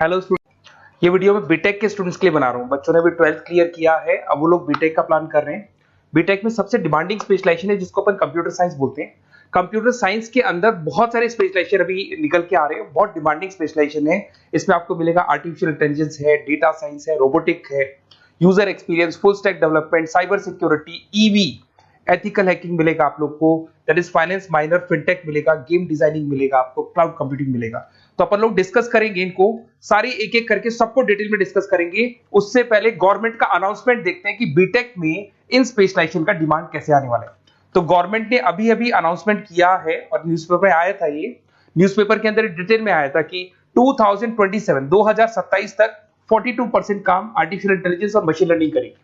Hello student, ये video मैं BTech के स्टूडेंट्स के लिए बना रहा हूँ। बच्चों ने भी 12th क्लियर किया है, अब वो लोग बीटेक का प्लान कर रहे हैं। बीटेक में सबसे डिमांडिंग स्पेशलाइजेशन है जिसको अपन कंप्यूटर साइंस बोलते हैं। कंप्यूटर साइंस के अंदर बहुत सारे स्पेशलाइजेशन अभी निकल के आ रहे हैं, बहुत डिमांडिंग स्पेशलाइजेशन है। इसमें आपको मिलेगा आर्टिफिशियल इंटेलिजेंस है, डेटा साइंस है, रोबोटिक है, user experience, full stack development, cyber security, EV, ethical hacking मिलेगा आप लोग को, that is finance minor, fintech मिलेगा, गेम डिजाइनिंग मिलेगा आपको, क्लाउड कंप्यूटिंग मिलेगा। तो अपन लोग डिस्कस करेंगे इनको सारी एक एक करके, सबको डिटेल में डिस्कस करेंगे। उससे पहले गवर्नमेंट का अनाउंसमेंट देखते हैं कि बीटेक में इन स्पेशलाइजेशन का डिमांड कैसे आने वाला है। तो गवर्नमेंट ने अभी अभी अनाउंसमेंट किया है और न्यूज़पेपर में आया था, ये न्यूज़पेपर के अंदर डिटेल में आया था कि 2027 तक 42% काम आर्टिफिशियल इंटेलिजेंस और मशीन लर्निंग करेगी।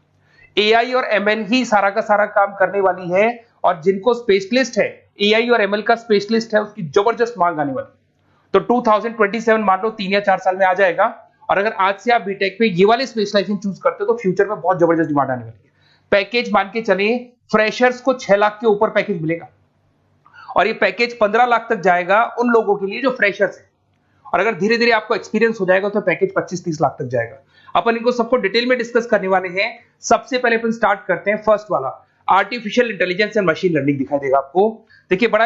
एआई और एमएल ही सारा का सारा काम करने वाली है, और जिनको स्पेशलिस्ट है, एआई और एमएल का स्पेशलिस्ट है, उसकी जबरदस्त मांग आने वाली है। तो 2027 मान लो 3 या 4 साल में आ जाएगा। और अगर आज से आप बीटेक पे ये वाले स्पेशलाइजेशन चूज करते हो तो फ्यूचर में बहुत जबरदस्त डिमांड आने वाली है। पैकेज मान के चले, फ्रेशर्स को 6 लाख के ऊपर पैकेज मिलेगा, और ये पैकेज 15 लाख तक जाएगा उन लोगों के लिए जो फ्रेशर्स है। और अगर धीरे धीरे आपको एक्सपीरियंस हो जाएगा तो पैकेज 25-30 लाख तक जाएगा। अपन इनको सबको डिटेल में डिस्कस करने वाले हैं। सबसे पहले अपन स्टार्ट करते हैं फर्स्ट वाला, artificial intelligence and machine learning दिखाई देगा आपको। देखिए बड़ा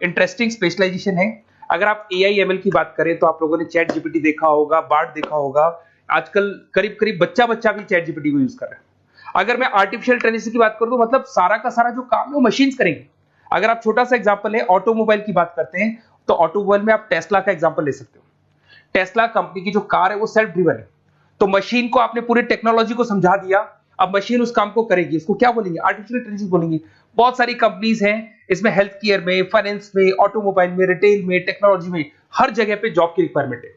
इंटरेस्टिंग स्पेशलाइजेशन है। अगर आप एआई एमएल की बात करें तो आप लोगों ने चैट जीपीटी देखा होगा, बार्ड देखा होगा। आजकल करीब करीब बच्चा बच्चा भी चैट जीपीटी को यूज कर रहा है। अगर मैं आर्टिफिशियल इंटेलिजेंस की बात करूं तो मतलब सारा का सारा जो काम है वो मशीन्स करेंगे। अगर आप छोटा सा एग्जांपल है, ऑटोमोबाइल की बात करते हैं तो ऑटोमोबाइल में आप टेस्ला का एग्जांपल ले सकते हो। टेस्ला कंपनी की जो कार है वो सेल्फ ड्रिवन है। तो मशीन को आपने पूरी टेक्नोलॉजी को समझा दिया, अब मशीन उस काम को करेगी। इसको क्या बोलेंगे? आर्टिफिशियल इंटेलिजेंस बोलेंगे। बहुत सारी कंपनीज हैं इसमें, हेल्थ केयर में, फाइनेंस में, ऑटोमोबाइल में, रिटेल में, टेक्नोलॉजी में, हर जगह पे जॉब की रिक्वायरमेंट है।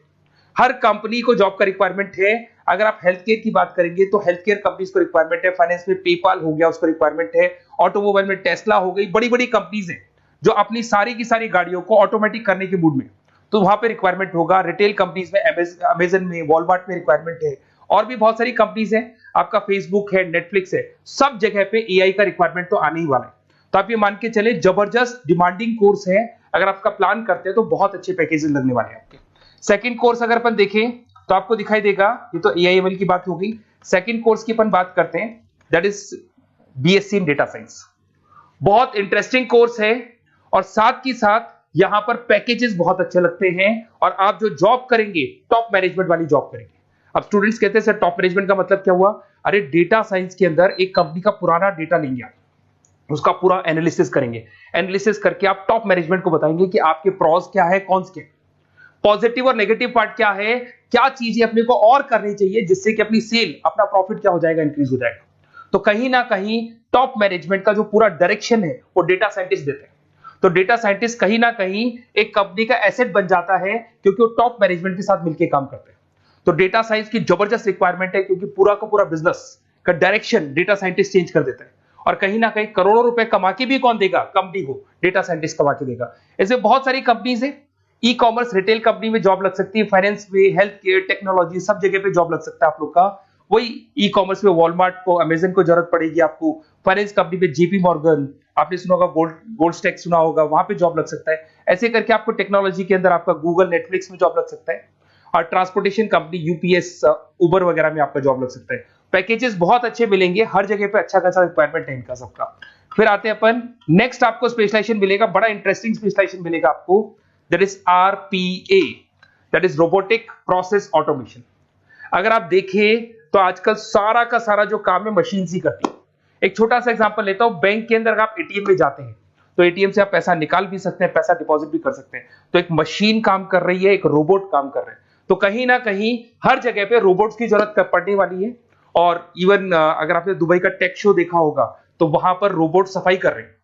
हर कंपनी को जॉब का रिक्वायरमेंट है। अगर आप हेल्थ केयर की बात करेंगे तो हेल्थ केयर कंपनीज को रिक्वायरमेंट है, फाइनेंस में पेपाल हो गया उसको रिक्वायरमेंट है, ऑटोमोबाइल में टेस्ला हो गई, बड़ी बड़ी कंपनीज हैं जो अपनी सारी की सारी गाड़ियों को ऑटोमेटिक करने के मूड में, तो वहां पे रिक्वायरमेंट होगा। रिटेल कंपनीज में अमेजन में, वॉलमार्ट में रिक्वायरमेंट है, और भी बहुत सारी कंपनीज हैं, आपका फेसबुक है, नेटफ्लिक्स है, सब जगह पे एआई का रिक्वायरमेंट तो आने ही वाला है। तो आप ये मान के चले जबरदस्त डिमांडिंग कोर्स है। अगर आपका प्लान करते हैं तो बहुत अच्छे पैकेजेस लगने वाले हैं आपके। सेकंड कोर्स अगर अपन देखें तो आपको दिखाई देगा, ये तो एआई एमएल की बात हो गई। सेकंड कोर्स की अपन बात करते हैं, that is BSc in data science. बहुत इंटरेस्टिंग कोर्स है, और साथ ही साथ यहां पर पैकेजेस बहुत अच्छे लगते हैं, और आप जो जॉब करेंगे टॉप मैनेजमेंट वाली जॉब करेंगे। अब स्टूडेंट्स कहते हैं सर टॉप मैनेजमेंट का मतलब क्या हुआ? अरे डेटा साइंस के अंदर एक कंपनी का पुराना डेटा लेंगे आप, उसका पूरा एनालिसिस करेंगे, एनालिसिस करके आप टॉप मैनेजमेंट को बताएंगे कि आपके प्रॉस क्या है, कॉन्स क्या है, पॉजिटिव और नेगेटिव पार्ट क्या है, क्या चीजें अपने को और करनी चाहिए जिससे कि अपनी सेल, अपना प्रॉफिट क्या हो जाएगा, इंक्रीज हो जाएगा। तो कहीं ना कहीं टॉप मैनेजमेंट का जो पूरा डायरेक्शन है वो डेटा साइंटिस्ट देते हैं। तो डेटा साइंटिस्ट कहीं ना कहीं एक कंपनी का एसेट बन जाता है, क्योंकि वो टॉप मैनेजमेंट के साथ मिलकर काम करते हैं। तो डेटा साइंस की जबरदस्त रिक्वायरमेंट है, क्योंकि पूरा का पूरा बिजनेस का डायरेक्शन डेटा साइंटिस्ट चेंज कर देता है। और कहीं ना कहीं करोड़ों रुपए कमा के भी कौन देगा? कंपनी को डेटा साइंटिस्ट कमा के देगा। ऐसे बहुत सारी कंपनीज है, ई कॉमर्स, रिटेल कंपनी में जॉब लग सकती है, फाइनेंस में, हेल्थ केयर, टेक्नोलॉजी, सब जगह पे जॉब लग सकता है आप लोग का। वही ई कॉमर्स में वॉलमार्ट को, अमेजन को जरूरत पड़ेगी आपको। फाइनेंस कंपनी में जेपी मॉर्गन, आपने सुना होगा, गोल्ड स्टैक सुना होगा, वहां पे जॉब लग सकता है। ऐसे करके आपको टेक्नोलॉजी के अंदर आपका गूगल, नेटफ्लिक्स में जॉब लग सकता है। और ट्रांसपोर्टेशन कंपनी, यूपीएस, उबर वगैरह में आपका जॉब लग सकता है। पैकेजेस बहुत अच्छे मिलेंगे, हर जगह पे अच्छा खासा रिक्वायरमेंट है इनका सबका। फिर आते हैं अपन नेक्स्ट, आपको स्पेशलाइजेशन मिलेगा, बड़ा इंटरेस्टिंग स्पेशलाइजेशन मिलेगा आपको, that is RPA, that is robotic process automation. अगर आप देखें तो आजकल सारा का सारा जो काम है मशीन ही करती है। एक छोटा सा एग्जांपल लेता हूं, बैंक के अंदर अगर आप एटीएम में जाते हैं तो एटीएम से आप पैसा निकाल भी सकते हैं, पैसा डिपॉजिट भी कर सकते हैं। तो एक मशीन काम कर रही है, एक रोबोट काम कर रहे हैं। तो कहीं ना कहीं हर जगह पे रोबोट्स की जरूरत पड़ने वाली है। और इवन अगर आपने दुबई का टेक शो देखा होगा तो वहां पर रोबोट सफाई कर रहे हैं।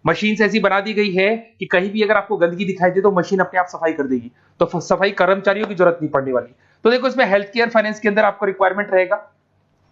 मशीन ऐसी बना दी गई है कि कहीं भी अगर आपको गंदगी दिखाई दे तो मशीन अपने आप सफाई कर देगी, तो सफाई कर्मचारियों की जरूरत नहीं पड़ने वाली। तो देखो इसमें हेल्थ केयर, फाइनेंस के अंदर आपको रिक्वायरमेंट रहेगा,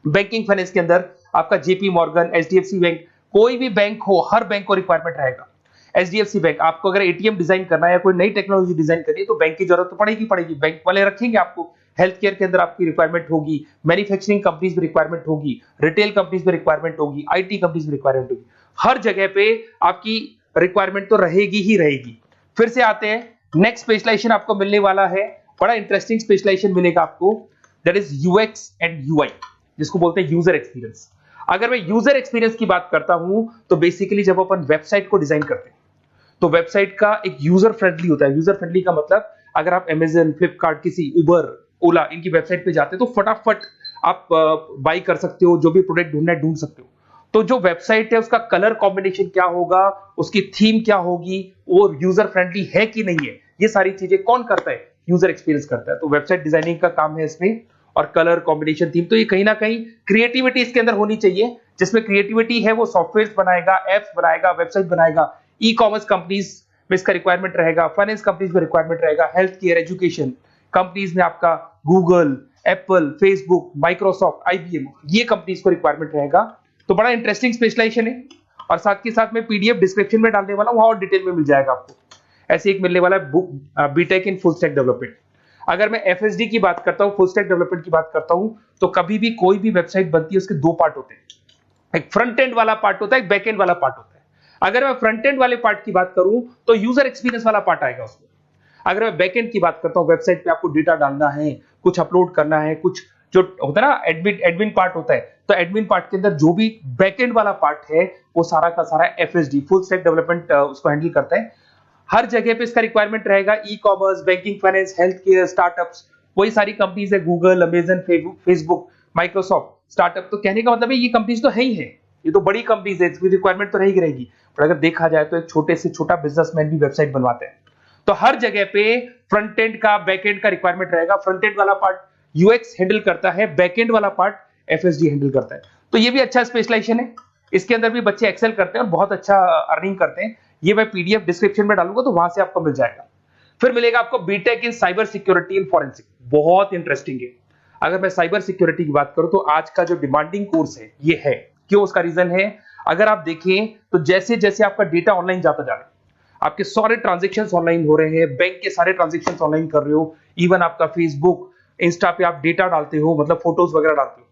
बैंकिंग फाइनेंस के अंदर आपका जेपी मॉर्गन, एचडीएफसी बैंक, कोई भी बैंक हो, हर बैंक को रिक्वायरमेंट रहेगा। एचडीएफसी बैंक, आपको अगर एटीएम डिजाइन करना है या कोई नई टेक्नोलॉजी डिजाइन करनी है तो बैंक की जरूरत तो पड़ेगी, बैंक वाले रखेंगे आपको। हेल्थ केयर के अंदर आपकी रिक्वायरमेंट होगी, मैन्युफैक्चरिंग कंपनीज में रिक्वायरमेंट होगी, रिटेल कंपनीज में रिक्वायरमेंट होगी, आईटी कंपनीज में रिक्वायरमेंट होगी। हर जगह पे आपकी रिक्वायरमेंट तो रहेगी ही रहेगी। फिर से आते हैं, नेक्स्ट स्पेशलाइजेशन आपको मिलने वाला है बड़ा इंटरेस्टिंग स्पेशलाइजेशन मिलेगा आपको, that is UX and UI, जिसको बोलते हैं यूजर एक्सपीरियंस। अगर मैं यूजर एक्सपीरियंस की बात करता हूं तो बेसिकली जब अपन वेबसाइट को डिजाइन करते हैं तो वेबसाइट का एक यूजर फ्रेंडली होता है। यूजर फ्रेंडली का मतलब अगर आप अमेजन, फ्लिपकार्ट, किसी उबर, ओला इनकी वेबसाइट पे जाते हैं तो फटाफट आप बाई कर सकते हो, जो भी प्रोडक्ट ढूंढना है ढूंढ सकते हो। तो जो वेबसाइट है उसका कलर कॉम्बिनेशन क्या होगा, उसकी थीम क्या होगी, वो यूजर फ्रेंडली है कि नहीं है, ये सारी चीजें कौन करता है, यूजर एक्सपीरियंस करता है। तो वेबसाइट डिजाइनिंग का काम है इसमें, और कलर कॉम्बिनेशन, थीम, तो ये कहीं ना कहीं क्रिएटिविटी इसके अंदर होनी चाहिए। जिसमें क्रिएटिविटी है वो सॉफ्टवेयर बनाएगा, एप्स बनाएगा, वेबसाइट बनाएगा। ई कॉमर्स कंपनीज में इसका रिक्वायरमेंट रहेगा, फाइनेंस कंपनीज में रिक्वायरमेंट रहेगा, हेल्थ केयर, एजुकेशन कंपनीज में आपका Google, Apple, Facebook, Microsoft, IBM, ये कंपनीज को रिक्वायरमेंट रहेगा। तो बड़ा इंटरेस्टिंग स्पेशलाइजेशन है, और साथ के साथ में पीडीएफ डिस्क्रिप्शन में डालने वाला हूं, वहां और डिटेल में मिल जाएगा आपको। ऐसे एक मिलने वाला है book, B Tech in full stack development. अगर मैं एफएसडी की बात करता हूं, फुल स्टैक डेवलपमेंट की बात करता हूं, तो कभी भी कोई भी वेबसाइट बनती है उसके दो पार्ट होते हैं, एक फ्रंट एंड वाला पार्ट होता है, एक बैक एंड वाला पार्ट होता है। अगर मैं फ्रंट एंड वाले पार्ट की बात करूं तो यूजर एक्सपीरियंस वाला पार्ट आएगा उसमें। अगर मैं बैक एंड की बात करता हूं, वेबसाइट पे आपको डेटा डालना है, कुछ अपलोड करना है, कुछ जो होता है ना एडमिन पार्ट होता है, तो एडमिन पार्ट के अंदर जो भी बैक एंड वाला पार्ट है वो सारा का सारा एफएसडी, फुल स्टैक डेवलपमेंट, उसको हैंडल करता है। हर जगह पे इसका रिक्वायरमेंट रहेगा। E commerce, banking, finance, health care, startups, वही सारी कंपनीज है, Google, Amazon, Facebook, Microsoft, startup. तो कहने का मतलब है ये कंपनीज तो है ही है, ये तो बड़ी कंपनीज है, इसकी रिक्वायरमेंट तो रहेगी रहेगी। पर अगर देखा जाए तो एक छोटे से छोटा बिजनेसमैन भी वेबसाइट बनवाते हैं। तो हर जगह पे फ्रंट एंड का, बैक एंड का रिक्वायरमेंट रहेगा। फ्रंट एंड वाला पार्ट यूएक्स हैंडल करता है, बैक एंड वाला पार्ट एफएसडी हैंडल करता है। तो ये भी अच्छा स्पेशलाइजेशन है, इसके अंदर भी बच्चे एक्सेल करते हैं और बहुत अच्छा अर्निंग करते हैं। ये मैं पीडीएफ डिस्क्रिप्शन में डालूंगा तो वहां से आपको मिल जाएगा। फिर मिलेगा आपको B Tech in cyber security and forensic, बहुत इंटरेस्टिंग है। अगर मैं साइबर सिक्योरिटी की बात करूं तो आज का जो डिमांडिंग कोर्स है ये है। क्यों? उसका रीजन है, अगर आप देखें तो जैसे जैसे आपका डेटा ऑनलाइन जाता जा रहा है, आपके सारे ट्रांजेक्शंस ऑनलाइन हो रहे हैं, बैंक के सारे ट्रांजेक्शंस ऑनलाइन कर रहे हो, इवन आपका फेसबुक, इंस्टा पे आप डेटा डालते हो, मतलब फोटोज वगैरह डालते हो।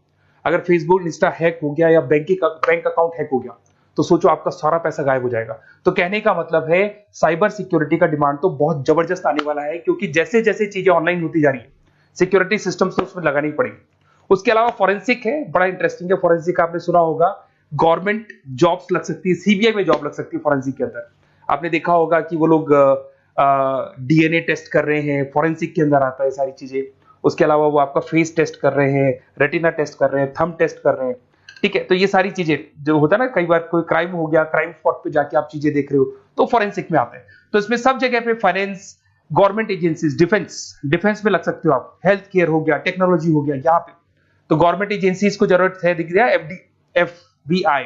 अगर फेसबुक, इंस्टा हैक हो गया या बैंक अकाउंट हैक हो गया तो सोचो आपका सारा पैसा गायब हो जाएगा। तो कहने का मतलब है साइबर सिक्योरिटी का डिमांड तो बहुत जबरदस्त आने वाला है, क्योंकि जैसे जैसे चीजें ऑनलाइन होती जा रही है सिक्योरिटी सिस्टम्स तो उसमें लगानी पड़ेगी। उसके अलावा फॉरेंसिक है, बड़ा इंटरेस्टिंग है। फॉरेंसिक आपने सुना होगा, गवर्नमेंट जॉब्स लग सकती है, सीबीआई में जॉब लग सकती है फॉरेंसिक के अंदर। आपने देखा होगा कि वो लोग डीएनए टेस्ट कर रहे हैं, फॉरेंसिक के अंदर आता है सारी चीजें। उसके अलावा वो आपका फेस टेस्ट कर रहे हैं, रेटिना टेस्ट कर रहे हैं, थंब टेस्ट कर रहे हैं, ठीक है। तो ये सारी चीजें जो होता है ना, कई बार कोई क्राइम हो गया, क्राइम स्पॉट पे जाके आप चीजें देख रहे हो तो फॉरेंसिक में आते हैं। तो इसमें सब जगह पे फाइनेंस, गवर्नमेंट एजेंसीज, डिफेंस में लग सकते हो आप, हेल्थ केयर हो गया, टेक्नोलॉजी हो गया, यहाँ पे तो गवर्नमेंट एजेंसीज को जरूरत है, दिख रहा है, एफबीआई,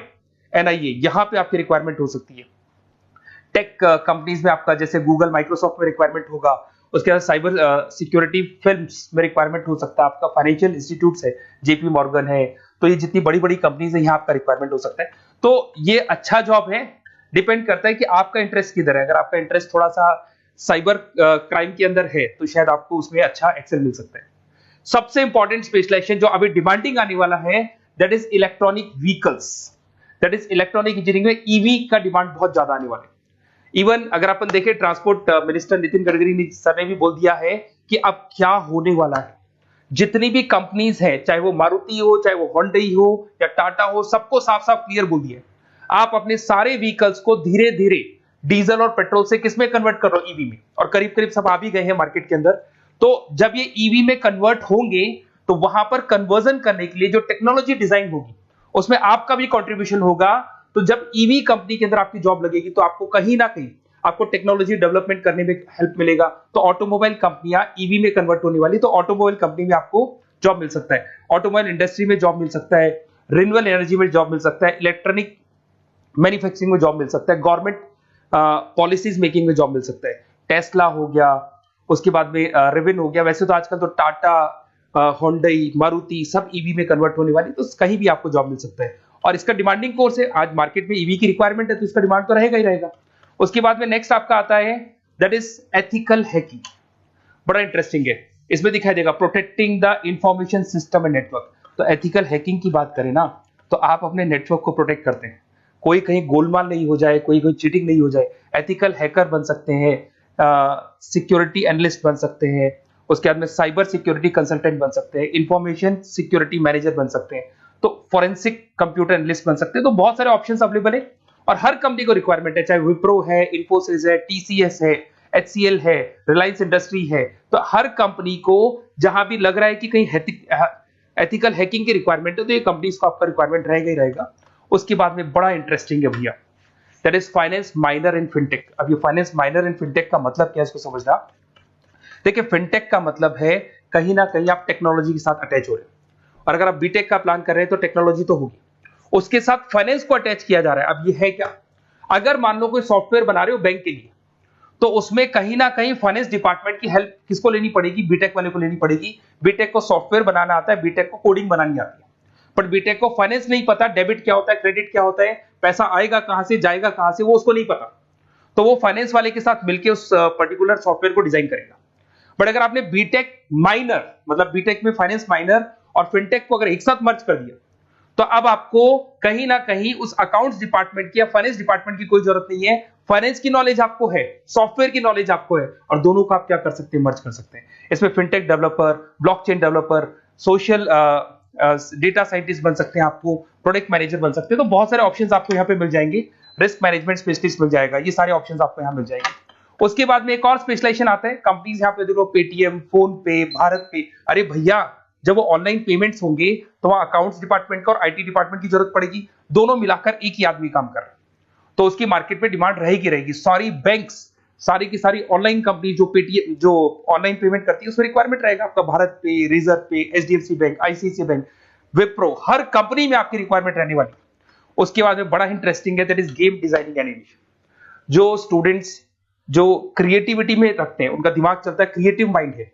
एनआईए, यहाँ पे आपकी रिक्वायरमेंट हो सकती है। टेक कंपनीज में आपका जैसे गूगल, माइक्रोसॉफ्ट में रिक्वायरमेंट होगा। उसके बाद साइबर सिक्योरिटी फिल्म्स में रिक्वायरमेंट हो सकता है आपका, फाइनेंशियल इंस्टीट्यूट्स है, जेपी मॉर्गन है, तो ये जितनी बड़ी बड़ी कंपनीज है यहाँ आपका रिक्वायरमेंट हो सकता है। तो ये अच्छा जॉब है, डिपेंड करता है कि आपका इंटरेस्ट किधर है। अगर आपका इंटरेस्ट थोड़ा सा साइबर क्राइम के अंदर है तो शायद आपको उसमें अच्छा एक्सेल मिल सकता है। सबसे इंपॉर्टेंट स्पेशलाइजेशन जो अभी डिमांडिंग आने वाला है, that is electronic vehicles, that is electronic engineering में ईवी का डिमांड बहुत ज्यादा आने वाला है। इवन अगर अपन देखें, transport minister Nitin Gadkari sir ने भी बोल दिया है कि अब क्या होने वाला है, जितनी भी कंपनीज है, चाहे वो मारुति हो, चाहे वो होंडई हो या टाटा हो, सबको साफ साफ क्लियर बोल दिया, आप अपने सारे व्हीकल्स को धीरे धीरे डीजल और पेट्रोल से किसमें कन्वर्ट कर रहे हो, ईवी में। और करीब करीब सब आ भी गए हैं मार्केट के अंदर। तो जब ये ईवी में कन्वर्ट होंगे तो वहां पर कन्वर्जन करने के लिए जो टेक्नोलॉजी डिजाइन होगी उसमें आपका भी कंट्रीब्यूशन होगा। तो जब ईवी कंपनी के अंदर आपकी जॉब लगेगी तो आपको कहीं ना कहीं आपको टेक्नोलॉजी डेवलपमेंट करने में हेल्प मिलेगा। तो ऑटोमोबाइल कंपनियां ईवी में कन्वर्ट होने वाली, तो ऑटोमोबाइल कंपनी में आपको जॉब मिल सकता है, ऑटोमोबाइल इंडस्ट्री में जॉब मिल सकता है, रिन्यूएबल एनर्जी में जॉब मिल सकता है, इलेक्ट्रॉनिक मैन्युफैक्चरिंग में जॉब मिल सकता है, गवर्नमेंट पॉलिसीज मेकिंग में जॉब मिल सकता है। टेस्ला हो गया, उसके बाद में रिविन हो गया। वैसे तो आजकल तो टाटा, होंडई, मारुति सब ईवी में कन्वर्ट होने वाली, तो कहीं भी आपको जॉब मिल सकता है। और इसका डिमांडिंग कोर्स है, आज मार्केट में ईवी की रिक्वायरमेंट है तो इसका डिमांड तो रहेगा ही रहेगा। उसके बाद में नेक्स्ट आपका आता है, दैट इज एथिकल हैकिंग, बड़ा इंटरेस्टिंग है। इसमें दिखाई देगा protecting the information system and network. तो एथिकल हैकिंग की बात करें ना, तो आप अपने नेटवर्क को प्रोटेक्ट करते हैं, कोई कहीं गोलमाल नहीं हो जाए, कोई चीटिंग नहीं हो जाए। एथिकल हैकर बन सकते हैं, सिक्योरिटी एनालिस्ट बन सकते हैं, उसके बाद में साइबर सिक्योरिटी कंसल्टेंट बन सकते हैं, इंफॉर्मेशन सिक्योरिटी मैनेजर बन सकते हैं, तो फोरेंसिक कंप्यूटर एनालिस्ट बन सकते हैं। तो बहुत सारे ऑप्शंस अवेलेबल है और हर कंपनी को रिक्वायरमेंट है, चाहे विप्रो है, इन्फोसिस है, टीसीएस है, एचसीएल है, रिलायंस इंडस्ट्री है। तो हर कंपनी को जहां भी लग रहा है कि कहीं एथिकल हैकिंग की रिक्वायरमेंट है तो ये कंपनीज को आपका रिक्वायरमेंट रहेगा ही रहेगा। उसके बाद में बड़ा इंटरेस्टिंग है भैया, that is finance minor in fintech. अब ये फाइनेंस माइनर इन फिनटेक का मतलब क्या है इसको समझना। देखिए फिनटेक का मतलब है कहीं ना कहीं आप टेक्नोलॉजी के साथ अटैच हो रहे हैं, और अगर आप बीटेक का प्लान कर रहे हैं तो टेक्नोलॉजी तो होगी, उसके साथ फाइनेंस को अटैच किया जा रहा है। अब ये है क्या, अगर मान लो कोई सॉफ्टवेयर बना रहे हो बैंक के लिए, तो उसमें कहीं ना कहीं फाइनेंस डिपार्टमेंट की हेल्प किसको लेनी पड़ेगी, बीटेक वाले को लेनी पड़ेगी। बीटेक को सॉफ्टवेयर बनाना आता है, बीटेक को कोडिंग बनानी आती है, बट बीटेक को फाइनेंस नहीं पता, डेबिट क्या होता है, क्रेडिट क्या होता है, पैसा आएगा कहां से जाएगा कहां से, वो उसको नहीं पता। तो वो फाइनेंस वाले के साथ मिलकर उस पर्टिकुलर सॉफ्टवेयर को डिजाइन करेगा। बट अगर आपने बीटेक माइनर, मतलब बीटेक में फाइनेंस माइनर और फिनटेक को अगर एक साथ मर्ज कर दिया, तो अब आपको कहीं ना कहीं उस अकाउंट्स डिपार्टमेंट की या फाइनेंस डिपार्टमेंट की कोई जरूरत नहीं है। फाइनेंस की नॉलेज आपको है, सॉफ्टवेयर की नॉलेज आपको है, और दोनों को आप क्या कर सकते हैं, मर्ज कर सकते हैं। इसमें fintech developer, blockchain developer, social data scientist बन सकते हैं, आपको प्रोडक्ट मैनेजर बन सकते हैं। तो बहुत सारे ऑप्शंस आपको यहाँ पे मिल जाएंगे, रिस्क मैनेजमेंट स्पेशलिस्ट मिल जाएगा, ये सारे ऑप्शंस आपको यहाँ मिल जाएंगे। उसके बाद में एक और स्पेशलाइजेशन आता है, कंपनीज यहाँ पे देखो पेटीएम, फोन पे, भारत पे। अरे भैया जब वो ऑनलाइन पेमेंट्स होंगे तो वहां अकाउंट्स डिपार्टमेंट का और आईटी डिपार्टमेंट की जरूरत पड़ेगी, दोनों मिलाकर एक ही आदमी काम कर रहा है, तो उसकी मार्केट में डिमांड रहेगी रहेगी। सारी बैंक्स, सारी की सारी ऑनलाइन कंपनी जो पेटीएम, जो ऑनलाइन पेमेंट करती है, उसमें रिक्वायरमेंट रहेगा आपका भारत पे, Razorpay, HDFC bank, ICICI bank, Wipro, हर कंपनी में आपकी रिक्वायरमेंट रहने वाली। उसके बाद में बड़ा इंटरेस्टिंग है, that is game designing animation. जो स्टूडेंट्स जो क्रिएटिविटी में रखते हैं, उनका दिमाग चलता है, क्रिएटिव माइंड है,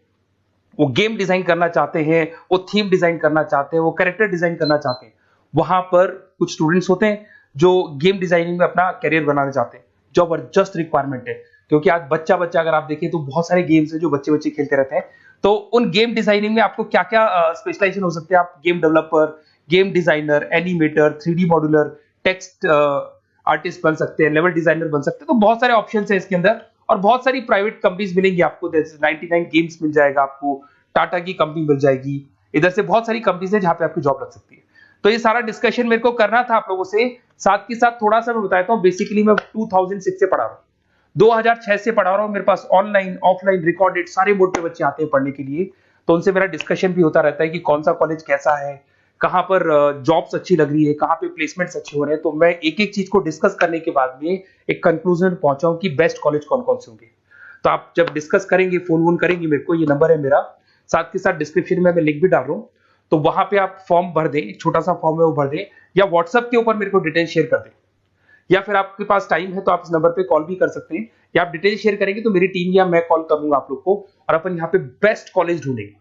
वो गेम डिजाइन करना चाहते हैं, वो थीम डिजाइन करना चाहते हैं, वो कैरेक्टर डिजाइन करना चाहते हैं, वहां पर कुछ स्टूडेंट्स होते हैं जो गेम डिजाइनिंग में अपना करियर बनाना चाहते हैं। जबरदस्त रिक्वायरमेंट है, क्योंकि आज बच्चा बच्चा अगर आप देखें तो बहुत सारे गेम्स हैं जो बच्चे बच्चे खेलते रहते हैं। तो उन गेम डिजाइनिंग में आपको क्या क्या स्पेशलाइजेशन हो सकते हैं, आप game developer, game designer, animator, 3D modular, text artist बन सकते हैं, लेवल डिजाइनर बन सकते हैं। तो बहुत सारे ऑप्शन है इसके अंदर, और बहुत सारी प्राइवेट कंपनीज मिलेंगी आपको, जैसे 99 गेम्स मिल जाएगा आपको, टाटा की कंपनी मिल जाएगी, इधर से बहुत सारी कंपनीज है जहां पे आपकी जॉब लग सकती है। तो ये सारा डिस्कशन मेरे को करना था आप लोगों से, साथ के साथ थोड़ा सा मैं बताता हूँ। बेसिकली मैं 2006 से पढ़ा रहा हूँ, 2006 से पढ़ा रहा हूँ, मेरे पास ऑनलाइन ऑफलाइन रिकॉर्डेड सारे मोड पे बच्चे आते हैं पढ़ने के लिए, तो उनसे मेरा डिस्कशन भी होता रहता है कि कौन सा कॉलेज कैसा है, कहाँ पर जॉब्स अच्छी लग रही है, कहाँ पे प्लेसमेंट्स अच्छे हो रहे हैं। तो मैं एक एक चीज को डिस्कस करने के बाद में एक कंक्लूजन पहुंचा हूं कि बेस्ट कॉलेज कौन कौन से होंगे। तो आप जब डिस्कस करेंगे, फोन वोन करेंगे मेरे को, ये नंबर है मेरा, साथ के साथ डिस्क्रिप्शन में मैं लिंक भी डाल रहा हूँ, तो वहां पे आप फॉर्म भर दें, एक छोटा सा फॉर्म है वो भर दें, या व्हाट्सएप के ऊपर मेरे को डिटेल शेयर कर दें, या फिर आपके पास टाइम है तो आप इस नंबर पे कॉल भी कर सकते हैं, या आप डिटेल शेयर करेंगे तो मेरी टीम या मैं कॉल करूंगा आप लोग को, और अपन यहाँ पे बेस्ट कॉलेज ढूंढेंगे।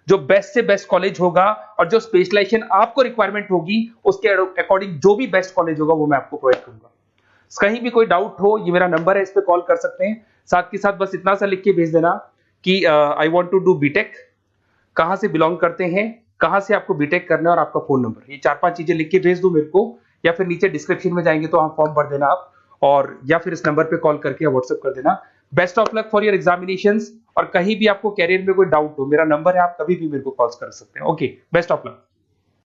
जो बेस्ट से बेस्ट कॉलेज होगा और जो स्पेशलाइजेशन आपको रिक्वायरमेंट होगी उसके अकॉर्डिंग जो भी बेस्ट कॉलेज होगा वो मैं आपको प्रोवाइड करूंगा। कहीं भी कोई डाउट हो, ये मेरा नंबर है, इस पे कॉल कर सकते हैं। साथ के साथ बस इतना सा लिख के भेज देना कि I want to do B Tech, कहां से बिलोंग करते हैं, कहां से आपको बीटेक करना है, और आपका फोन नंबर, ये 4-5 चीजें लिख के भेज दो मेरे को, या फिर नीचे डिस्क्रिप्शन में जाएंगे तो आप फॉर्म भर देना आप, और या फिर इस नंबर पे कॉल करके या व्हाट्सएप कर देना। Best of luck for your examinations, और कहीं भी आपको कैरियर में कोई डाउट हो, मेरा नंबर है, आप कभी भी मेरे को कॉल कर सकते हैं। Okay, best of luck.